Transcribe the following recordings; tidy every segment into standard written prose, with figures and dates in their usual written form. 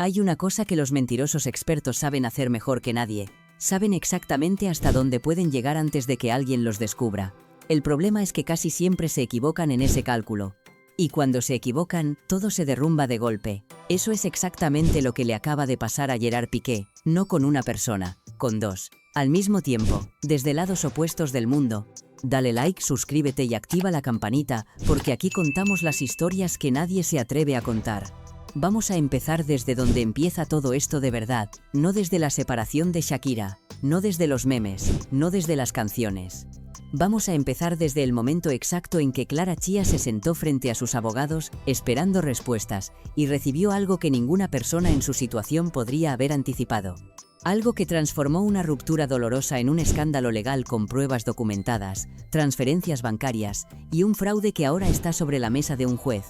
Hay una cosa que los mentirosos expertos saben hacer mejor que nadie. Saben exactamente hasta dónde pueden llegar antes de que alguien los descubra. El problema es que casi siempre se equivocan en ese cálculo. Y cuando se equivocan, todo se derrumba de golpe. Eso es exactamente lo que le acaba de pasar a Gerard Piqué, no con una persona, con dos. Al mismo tiempo, desde lados opuestos del mundo. Dale like, suscríbete y activa la campanita, porque aquí contamos las historias que nadie se atreve a contar. Vamos a empezar desde donde empieza todo esto de verdad, no desde la separación de Shakira, no desde los memes, no desde las canciones. Vamos a empezar desde el momento exacto en que Clara Chía se sentó frente a sus abogados, esperando respuestas, y recibió algo que ninguna persona en su situación podría haber anticipado. Algo que transformó una ruptura dolorosa en un escándalo legal con pruebas documentadas, transferencias bancarias y un fraude que ahora está sobre la mesa de un juez.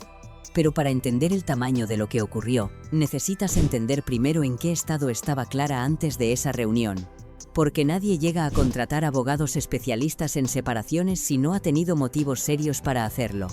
Pero para entender el tamaño de lo que ocurrió, necesitas entender primero en qué estado estaba Clara antes de esa reunión. Porque nadie llega a contratar abogados especialistas en separaciones si no ha tenido motivos serios para hacerlo.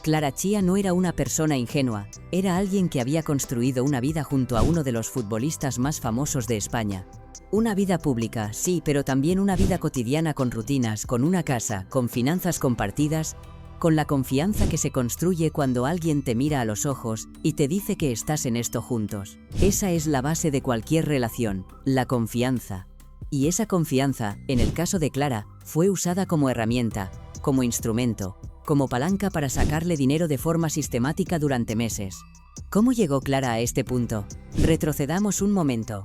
Clara Chía no era una persona ingenua, era alguien que había construido una vida junto a uno de los futbolistas más famosos de España. Una vida pública, sí, pero también una vida cotidiana con rutinas, con una casa, con finanzas compartidas, con la confianza que se construye cuando alguien te mira a los ojos y te dice que estás en esto juntos. Esa es la base de cualquier relación, la confianza. Y esa confianza, en el caso de Clara, fue usada como herramienta, como instrumento, como palanca para sacarle dinero de forma sistemática durante meses. ¿Cómo llegó Clara a este punto? Retrocedamos un momento.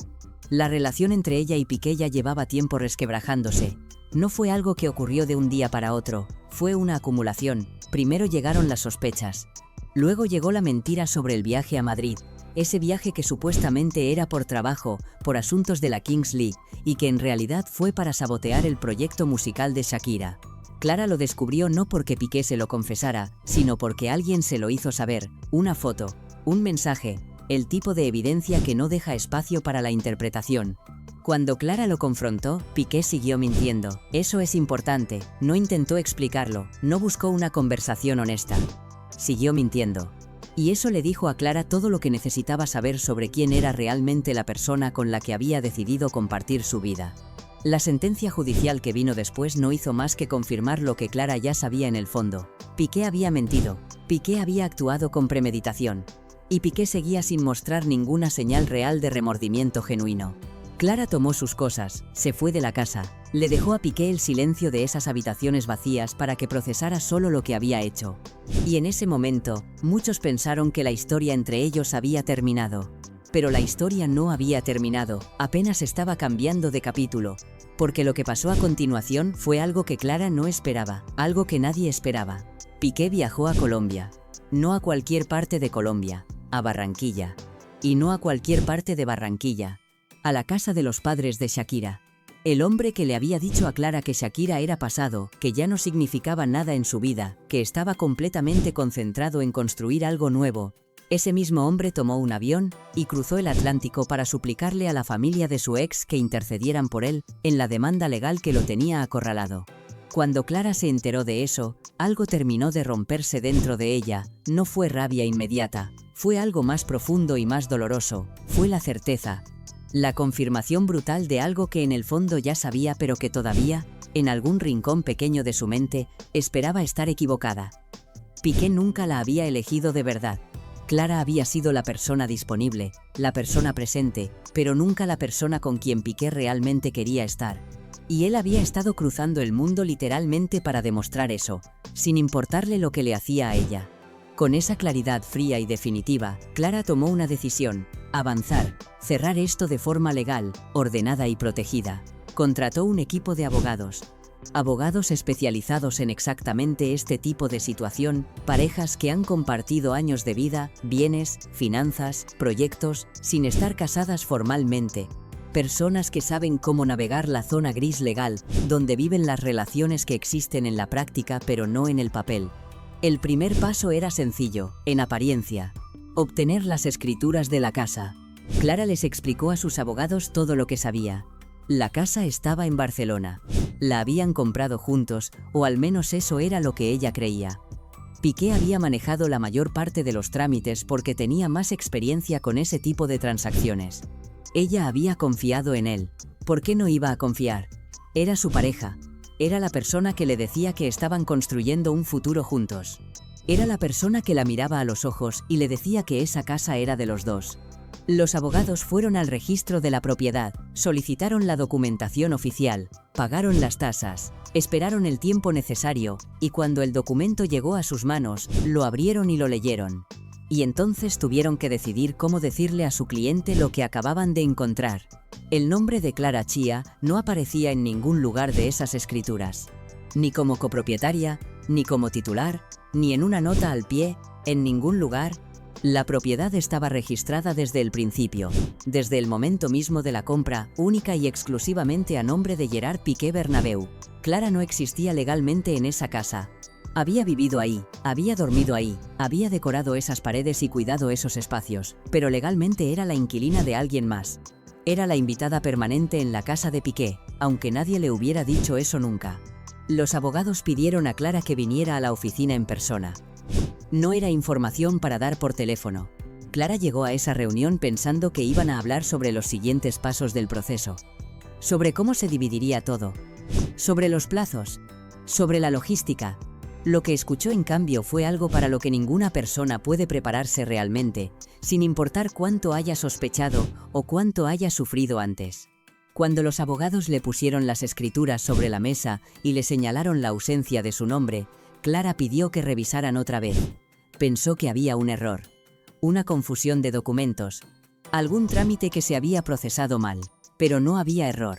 La relación entre ella y Piqué ya llevaba tiempo resquebrajándose. No fue algo que ocurrió de un día para otro, fue una acumulación. Primero llegaron las sospechas. Luego llegó la mentira sobre el viaje a Madrid. Ese viaje que supuestamente era por trabajo, por asuntos de la Kings League, y que en realidad fue para sabotear el proyecto musical de Shakira. Clara lo descubrió no porque Piqué se lo confesara, sino porque alguien se lo hizo saber, una foto, un mensaje, el tipo de evidencia que no deja espacio para la interpretación. Cuando Clara lo confrontó, Piqué siguió mintiendo. Eso es importante, no intentó explicarlo, no buscó una conversación honesta. Siguió mintiendo. Y eso le dijo a Clara todo lo que necesitaba saber sobre quién era realmente la persona con la que había decidido compartir su vida. La sentencia judicial que vino después no hizo más que confirmar lo que Clara ya sabía en el fondo. Piqué había mentido, Piqué había actuado con premeditación. Y Piqué seguía sin mostrar ninguna señal real de remordimiento genuino. Clara tomó sus cosas, se fue de la casa, le dejó a Piqué el silencio de esas habitaciones vacías para que procesara solo lo que había hecho. Y en ese momento, muchos pensaron que la historia entre ellos había terminado. Pero la historia no había terminado, apenas estaba cambiando de capítulo. Porque lo que pasó a continuación fue algo que Clara no esperaba, algo que nadie esperaba. Piqué viajó a Colombia. No a cualquier parte de Colombia, a Barranquilla. Y no a cualquier parte de Barranquilla. A la casa de los padres de Shakira. El hombre que le había dicho a Clara que Shakira era pasado, que ya no significaba nada en su vida, que estaba completamente concentrado en construir algo nuevo. Ese mismo hombre tomó un avión y cruzó el Atlántico para suplicarle a la familia de su ex que intercedieran por él en la demanda legal que lo tenía acorralado. Cuando Clara se enteró de eso, algo terminó de romperse dentro de ella. No fue rabia inmediata, fue algo más profundo y más doloroso, fue la certeza. La confirmación brutal de algo que en el fondo ya sabía pero que todavía, en algún rincón pequeño de su mente, esperaba estar equivocada. Piqué nunca la había elegido de verdad. Clara había sido la persona disponible, la persona presente, pero nunca la persona con quien Piqué realmente quería estar. Y él había estado cruzando el mundo literalmente para demostrar eso, sin importarle lo que le hacía a ella. Con esa claridad fría y definitiva, Clara tomó una decisión: avanzar, cerrar esto de forma legal, ordenada y protegida. Contrató un equipo de abogados. Abogados especializados en exactamente este tipo de situación, parejas que han compartido años de vida, bienes, finanzas, proyectos, sin estar casadas formalmente. Personas que saben cómo navegar la zona gris legal, donde viven las relaciones que existen en la práctica pero no en el papel. El primer paso era sencillo, en apariencia: obtener las escrituras de la casa. Clara les explicó a sus abogados todo lo que sabía. La casa estaba en Barcelona. La habían comprado juntos, o al menos eso era lo que ella creía. Piqué había manejado la mayor parte de los trámites porque tenía más experiencia con ese tipo de transacciones. Ella había confiado en él. ¿Por qué no iba a confiar? Era su pareja. Era la persona que le decía que estaban construyendo un futuro juntos. Era la persona que la miraba a los ojos y le decía que esa casa era de los dos. Los abogados fueron al registro de la propiedad, solicitaron la documentación oficial, pagaron las tasas, esperaron el tiempo necesario, y cuando el documento llegó a sus manos, lo abrieron y lo leyeron. Y entonces tuvieron que decidir cómo decirle a su cliente lo que acababan de encontrar. El nombre de Clara Chia no aparecía en ningún lugar de esas escrituras. Ni como copropietaria, ni como titular, ni en una nota al pie, en ningún lugar. La propiedad estaba registrada desde el principio, desde el momento mismo de la compra, única y exclusivamente a nombre de Gerard Piqué Bernabeu. Clara no existía legalmente en esa casa. Había vivido ahí, había dormido ahí, había decorado esas paredes y cuidado esos espacios, pero legalmente era la inquilina de alguien más. Era la invitada permanente en la casa de Piqué, aunque nadie le hubiera dicho eso nunca. Los abogados pidieron a Clara que viniera a la oficina en persona. No era información para dar por teléfono. Clara llegó a esa reunión pensando que iban a hablar sobre los siguientes pasos del proceso. Sobre cómo se dividiría todo. Sobre los plazos. Sobre la logística. Lo que escuchó en cambio fue algo para lo que ninguna persona puede prepararse realmente, sin importar cuánto haya sospechado o cuánto haya sufrido antes. Cuando los abogados le pusieron las escrituras sobre la mesa y le señalaron la ausencia de su nombre, Clara pidió que revisaran otra vez. Pensó que había un error, una confusión de documentos, algún trámite que se había procesado mal, pero no había error.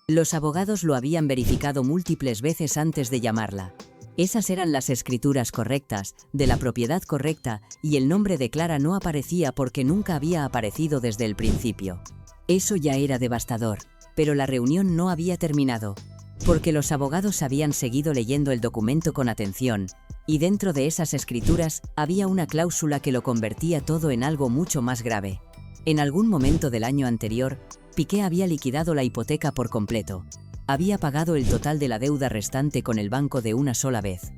Los abogados lo habían verificado múltiples veces antes de llamarla. Esas eran las escrituras correctas, de la propiedad correcta, y el nombre de Clara no aparecía porque nunca había aparecido desde el principio. Eso ya era devastador, pero la reunión no había terminado, porque los abogados habían seguido leyendo el documento con atención, y dentro de esas escrituras había una cláusula que lo convertía todo en algo mucho más grave. En algún momento del año anterior, Piqué había liquidado la hipoteca por completo. Había pagado el total de la deuda restante con el banco de una sola vez.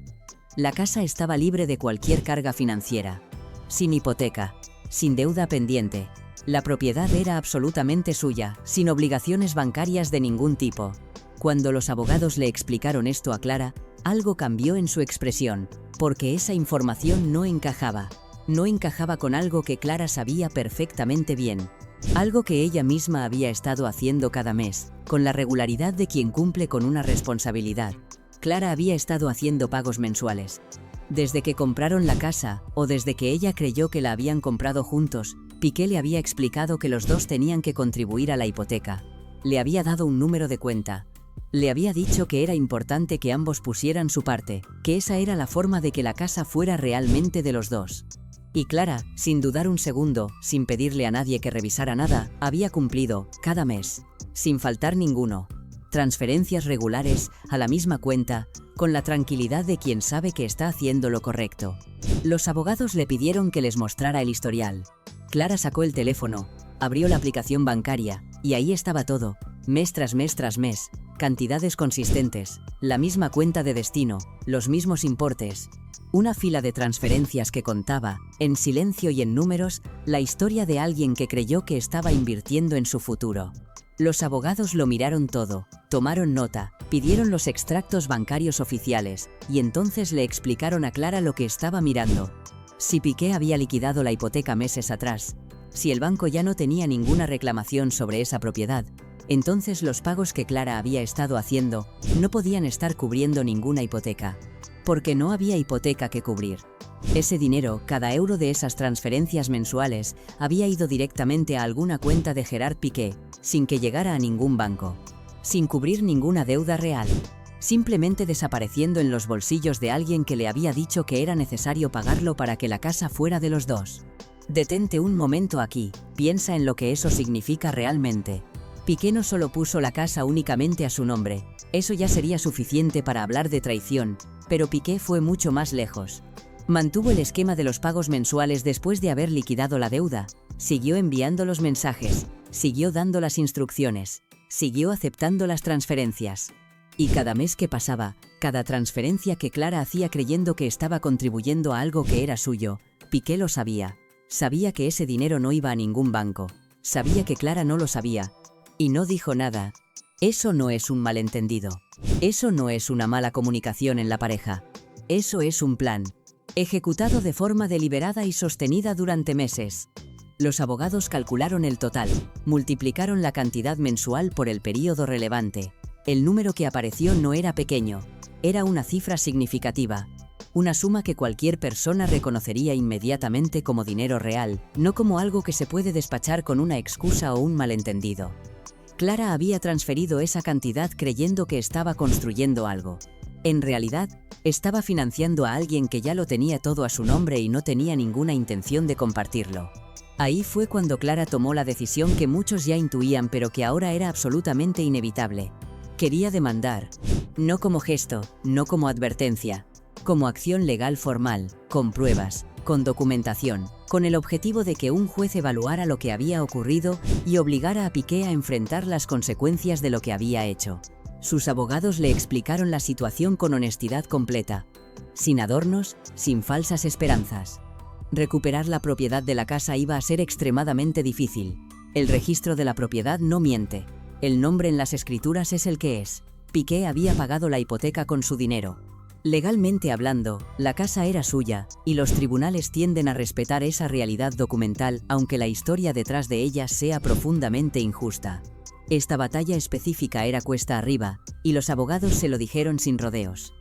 La casa estaba libre de cualquier carga financiera, sin hipoteca, sin deuda pendiente. La propiedad era absolutamente suya, sin obligaciones bancarias de ningún tipo. Cuando los abogados le explicaron esto a Clara, algo cambió en su expresión, porque esa información no encajaba. No encajaba con algo que Clara sabía perfectamente bien. Algo que ella misma había estado haciendo cada mes, con la regularidad de quien cumple con una responsabilidad. Clara había estado haciendo pagos mensuales. Desde que compraron la casa, o desde que ella creyó que la habían comprado juntos, Piqué le había explicado que los dos tenían que contribuir a la hipoteca. Le había dado un número de cuenta. Le había dicho que era importante que ambos pusieran su parte, que esa era la forma de que la casa fuera realmente de los dos. Y Clara, sin dudar un segundo, sin pedirle a nadie que revisara nada, había cumplido, cada mes, sin faltar ninguno, transferencias regulares, a la misma cuenta, con la tranquilidad de quien sabe que está haciendo lo correcto. Los abogados le pidieron que les mostrara el historial. Clara sacó el teléfono, abrió la aplicación bancaria, y ahí estaba todo, mes tras mes tras mes, cantidades consistentes, la misma cuenta de destino, los mismos importes. Una fila de transferencias que contaba, en silencio y en números, la historia de alguien que creyó que estaba invirtiendo en su futuro. Los abogados lo miraron todo, tomaron nota, pidieron los extractos bancarios oficiales, y entonces le explicaron a Clara lo que estaba mirando. Si Piqué había liquidado la hipoteca meses atrás, si el banco ya no tenía ninguna reclamación sobre esa propiedad, entonces los pagos que Clara había estado haciendo no podían estar cubriendo ninguna hipoteca. Porque no había hipoteca que cubrir. Ese dinero, cada euro de esas transferencias mensuales, había ido directamente a alguna cuenta de Gerard Piqué, sin que llegara a ningún banco, sin cubrir ninguna deuda real, simplemente desapareciendo en los bolsillos de alguien que le había dicho que era necesario pagarlo para que la casa fuera de los dos. Detente un momento aquí, piensa en lo que eso significa realmente. Piqué no solo puso la casa únicamente a su nombre, eso ya sería suficiente para hablar de traición, pero Piqué fue mucho más lejos. Mantuvo el esquema de los pagos mensuales después de haber liquidado la deuda, siguió enviando los mensajes, siguió dando las instrucciones, siguió aceptando las transferencias. Y cada mes que pasaba, cada transferencia que Clara hacía creyendo que estaba contribuyendo a algo que era suyo, Piqué lo sabía. Sabía que ese dinero no iba a ningún banco. Sabía que Clara no lo sabía. Y no dijo nada. Eso no es un malentendido. Eso no es una mala comunicación en la pareja. Eso es un plan, ejecutado de forma deliberada y sostenida durante meses. Los abogados calcularon el total, multiplicaron la cantidad mensual por el período relevante. El número que apareció no era pequeño, era una cifra significativa. Una suma que cualquier persona reconocería inmediatamente como dinero real, no como algo que se puede despachar con una excusa o un malentendido. Clara había transferido esa cantidad creyendo que estaba construyendo algo. En realidad, estaba financiando a alguien que ya lo tenía todo a su nombre y no tenía ninguna intención de compartirlo. Ahí fue cuando Clara tomó la decisión que muchos ya intuían pero que ahora era absolutamente inevitable. Quería demandar, no como gesto, no como advertencia, como acción legal formal, con pruebas, con documentación, con el objetivo de que un juez evaluara lo que había ocurrido y obligara a Piqué a enfrentar las consecuencias de lo que había hecho. Sus abogados le explicaron la situación con honestidad completa, sin adornos, sin falsas esperanzas. Recuperar la propiedad de la casa iba a ser extremadamente difícil. El registro de la propiedad no miente. El nombre en las escrituras es el que es. Piqué había pagado la hipoteca con su dinero. Legalmente hablando, la casa era suya, y los tribunales tienden a respetar esa realidad documental, aunque la historia detrás de ella sea profundamente injusta. Esta batalla específica era cuesta arriba, y los abogados se lo dijeron sin rodeos.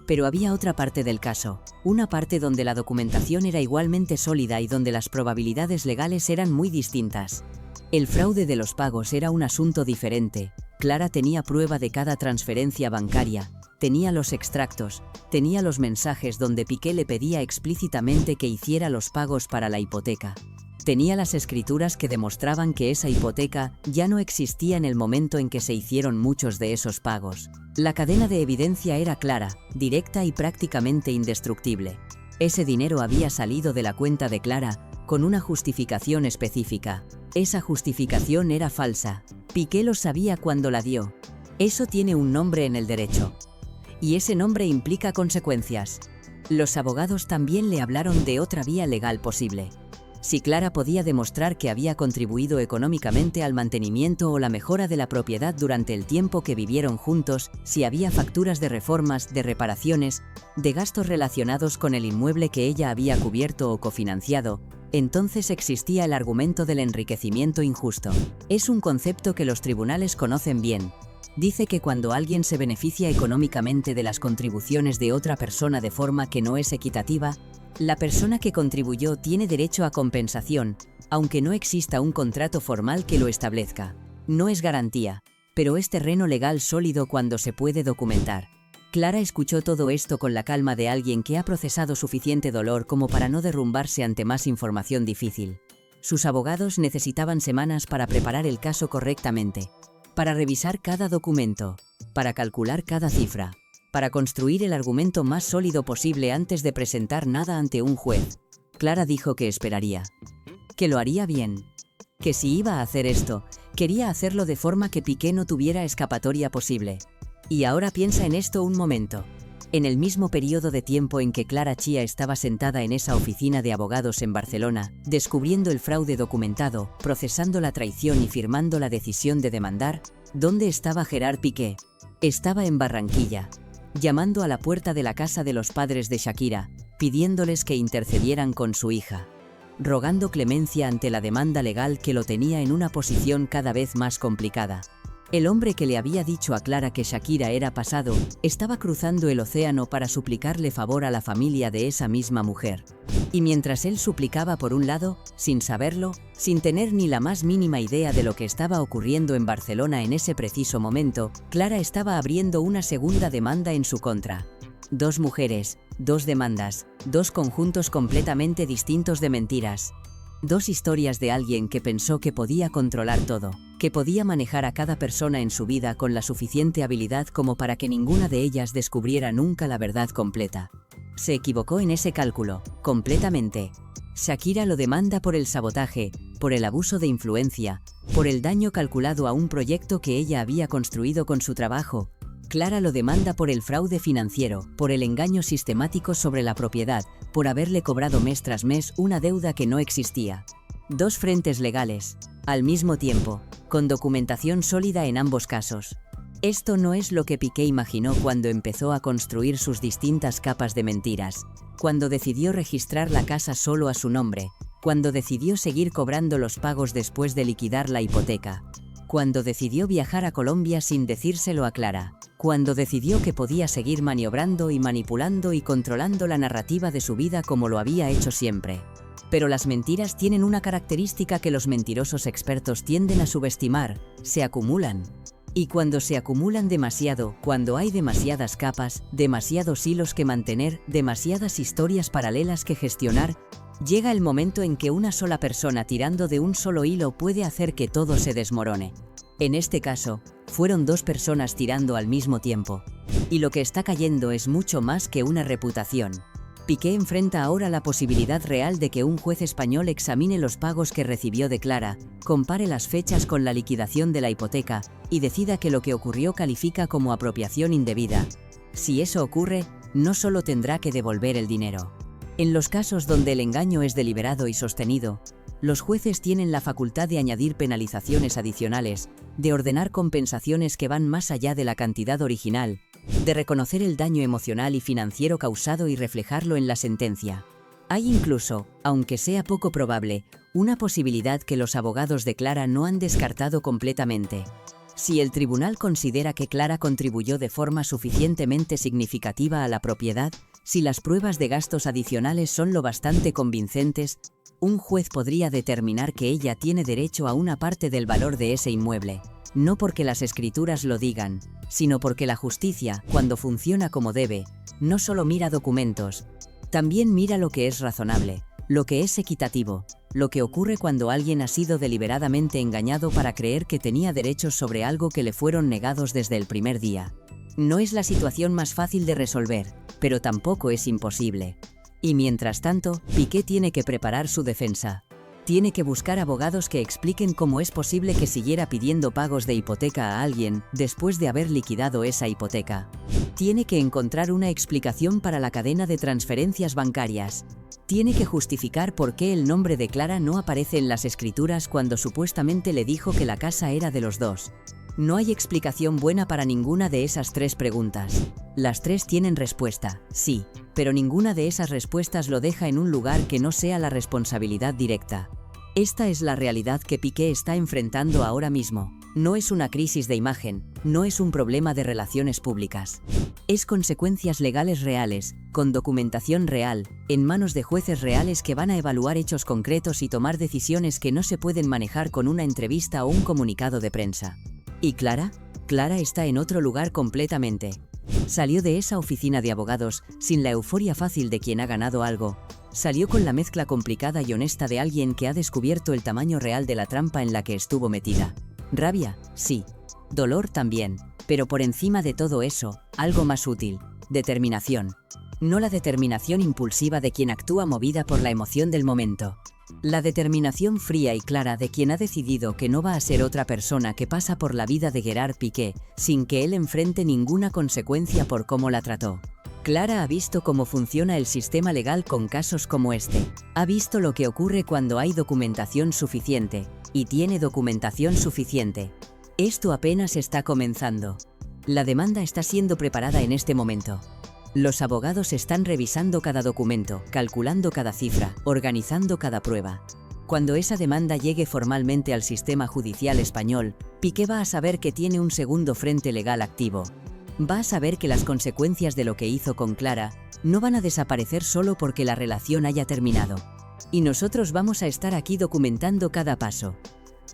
Pero había otra parte del caso, una parte donde la documentación era igualmente sólida y donde las probabilidades legales eran muy distintas. El fraude de los pagos era un asunto diferente. Clara tenía prueba de cada transferencia bancaria, tenía los extractos, tenía los mensajes donde Piqué le pedía explícitamente que hiciera los pagos para la hipoteca. Tenía las escrituras que demostraban que esa hipoteca ya no existía en el momento en que se hicieron muchos de esos pagos. La cadena de evidencia era clara, directa y prácticamente indestructible. Ese dinero había salido de la cuenta de Clara con una justificación específica. Esa justificación era falsa. Piqué lo sabía cuando la dio. Eso tiene un nombre en el derecho. Y ese nombre implica consecuencias. Los abogados también le hablaron de otra vía legal posible. Si Clara podía demostrar que había contribuido económicamente al mantenimiento o la mejora de la propiedad durante el tiempo que vivieron juntos, si había facturas de reformas, de reparaciones, de gastos relacionados con el inmueble que ella había cubierto o cofinanciado, entonces existía el argumento del enriquecimiento injusto. Es un concepto que los tribunales conocen bien. Dice que cuando alguien se beneficia económicamente de las contribuciones de otra persona de forma que no es equitativa, la persona que contribuyó tiene derecho a compensación, aunque no exista un contrato formal que lo establezca. No es garantía, pero es terreno legal sólido cuando se puede documentar. Clara escuchó todo esto con la calma de alguien que ha procesado suficiente dolor como para no derrumbarse ante más información difícil. Sus abogados necesitaban semanas para preparar el caso correctamente, para revisar cada documento, para calcular cada cifra, para construir el argumento más sólido posible antes de presentar nada ante un juez. Clara dijo que esperaría, que lo haría bien, que si iba a hacer esto, quería hacerlo de forma que Piqué no tuviera escapatoria posible. Y ahora piensa en esto un momento. En el mismo periodo de tiempo en que Clara Chía estaba sentada en esa oficina de abogados en Barcelona, descubriendo el fraude documentado, procesando la traición y firmando la decisión de demandar, ¿dónde estaba Gerard Piqué? Estaba en Barranquilla, llamando a la puerta de la casa de los padres de Shakira, pidiéndoles que intercedieran con su hija, rogando clemencia ante la demanda legal que lo tenía en una posición cada vez más complicada. El hombre que le había dicho a Clara que Shakira era pasado, estaba cruzando el océano para suplicarle favor a la familia de esa misma mujer. Y mientras él suplicaba por un lado, sin saberlo, sin tener ni la más mínima idea de lo que estaba ocurriendo en Barcelona en ese preciso momento, Clara estaba abriendo una segunda demanda en su contra. Dos mujeres, dos demandas, dos conjuntos completamente distintos de mentiras. Dos historias de alguien que pensó que podía controlar todo, que podía manejar a cada persona en su vida con la suficiente habilidad como para que ninguna de ellas descubriera nunca la verdad completa. Se equivocó en ese cálculo, completamente. Shakira lo demanda por el sabotaje, por el abuso de influencia, por el daño calculado a un proyecto que ella había construido con su trabajo, Clara lo demanda por el fraude financiero, por el engaño sistemático sobre la propiedad, por haberle cobrado mes tras mes una deuda que no existía. Dos frentes legales, al mismo tiempo, con documentación sólida en ambos casos. Esto no es lo que Piqué imaginó cuando empezó a construir sus distintas capas de mentiras, cuando decidió registrar la casa solo a su nombre, cuando decidió seguir cobrando los pagos después de liquidar la hipoteca, cuando decidió viajar a Colombia sin decírselo a Clara, cuando decidió que podía seguir maniobrando y manipulando y controlando la narrativa de su vida como lo había hecho siempre. Pero las mentiras tienen una característica que los mentirosos expertos tienden a subestimar: se acumulan. Y cuando se acumulan demasiado, cuando hay demasiadas capas, demasiados hilos que mantener, demasiadas historias paralelas que gestionar, llega el momento en que una sola persona tirando de un solo hilo puede hacer que todo se desmorone. En este caso, fueron dos personas tirando al mismo tiempo. Y lo que está cayendo es mucho más que una reputación. Piqué enfrenta ahora la posibilidad real de que un juez español examine los pagos que recibió de Clara, compare las fechas con la liquidación de la hipoteca y decida que lo que ocurrió califica como apropiación indebida. Si eso ocurre, no solo tendrá que devolver el dinero. En los casos donde el engaño es deliberado y sostenido, los jueces tienen la facultad de añadir penalizaciones adicionales, de ordenar compensaciones que van más allá de la cantidad original, de reconocer el daño emocional y financiero causado y reflejarlo en la sentencia. Hay incluso, aunque sea poco probable, una posibilidad que los abogados de Clara no han descartado completamente. Si el tribunal considera que Clara contribuyó de forma suficientemente significativa a la propiedad, si las pruebas de gastos adicionales son lo bastante convincentes, un juez podría determinar que ella tiene derecho a una parte del valor de ese inmueble, no porque las escrituras lo digan, sino porque la justicia, cuando funciona como debe, no solo mira documentos, también mira lo que es razonable, lo que es equitativo, lo que ocurre cuando alguien ha sido deliberadamente engañado para creer que tenía derechos sobre algo que le fueron negados desde el primer día. No es la situación más fácil de resolver, pero tampoco es imposible. Y mientras tanto, Piqué tiene que preparar su defensa. Tiene que buscar abogados que expliquen cómo es posible que siguiera pidiendo pagos de hipoteca a alguien después de haber liquidado esa hipoteca. Tiene que encontrar una explicación para la cadena de transferencias bancarias. Tiene que justificar por qué el nombre de Clara no aparece en las escrituras cuando supuestamente le dijo que la casa era de los dos. No hay explicación buena para ninguna de esas tres preguntas. Las tres tienen respuesta, sí, pero ninguna de esas respuestas lo deja en un lugar que no sea la responsabilidad directa. Esta es la realidad que Piqué está enfrentando ahora mismo. No es una crisis de imagen, no es un problema de relaciones públicas. Es consecuencias legales reales, con documentación real, en manos de jueces reales que van a evaluar hechos concretos y tomar decisiones que no se pueden manejar con una entrevista o un comunicado de prensa. ¿Y Clara? Clara está en otro lugar completamente. Salió de esa oficina de abogados sin la euforia fácil de quien ha ganado algo. Salió con la mezcla complicada y honesta de alguien que ha descubierto el tamaño real de la trampa en la que estuvo metida. Rabia, sí. Dolor también. Pero por encima de todo eso, algo más útil: determinación. No la determinación impulsiva de quien actúa movida por la emoción del momento. La determinación fría y clara de quien ha decidido que no va a ser otra persona que pasa por la vida de Gerard Piqué, sin que él enfrente ninguna consecuencia por cómo la trató. Clara ha visto cómo funciona el sistema legal con casos como este. Ha visto lo que ocurre cuando hay documentación suficiente, y tiene documentación suficiente. Esto apenas está comenzando. La demanda está siendo preparada en este momento. Los abogados están revisando cada documento, calculando cada cifra, organizando cada prueba. Cuando esa demanda llegue formalmente al sistema judicial español, Piqué va a saber que tiene un segundo frente legal activo. Va a saber que las consecuencias de lo que hizo con Clara no van a desaparecer solo porque la relación haya terminado. Y nosotros vamos a estar aquí documentando cada paso.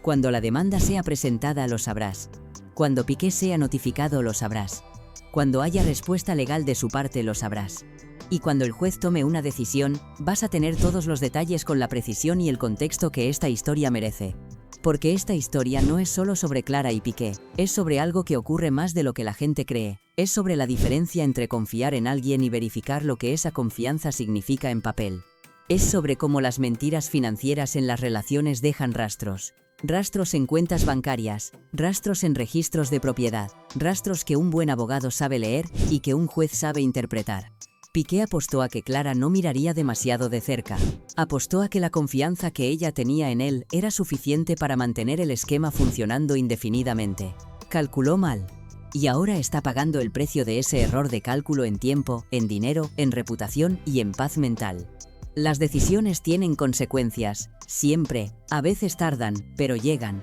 Cuando la demanda sea presentada lo sabrás. Cuando Piqué sea notificado lo sabrás. Cuando haya respuesta legal de su parte lo sabrás. Y cuando el juez tome una decisión, vas a tener todos los detalles con la precisión y el contexto que esta historia merece. Porque esta historia no es solo sobre Clara y Piqué, es sobre algo que ocurre más de lo que la gente cree, es sobre la diferencia entre confiar en alguien y verificar lo que esa confianza significa en papel. Es sobre cómo las mentiras financieras en las relaciones dejan rastros. rastros en cuentas bancarias, rastros en registros de propiedad, rastros que un buen abogado sabe leer y que un juez sabe interpretar. Piqué apostó a que Clara no miraría demasiado de cerca. Apostó a que la confianza que ella tenía en él era suficiente para mantener el esquema funcionando indefinidamente. Calculó mal. Y ahora está pagando el precio de ese error de cálculo en tiempo, en dinero, en reputación y en paz mental. Las decisiones tienen consecuencias, siempre, a veces tardan, pero llegan.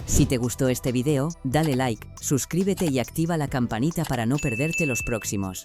Si te gustó este video, dale like, suscríbete y activa la campanita para no perderte los próximos.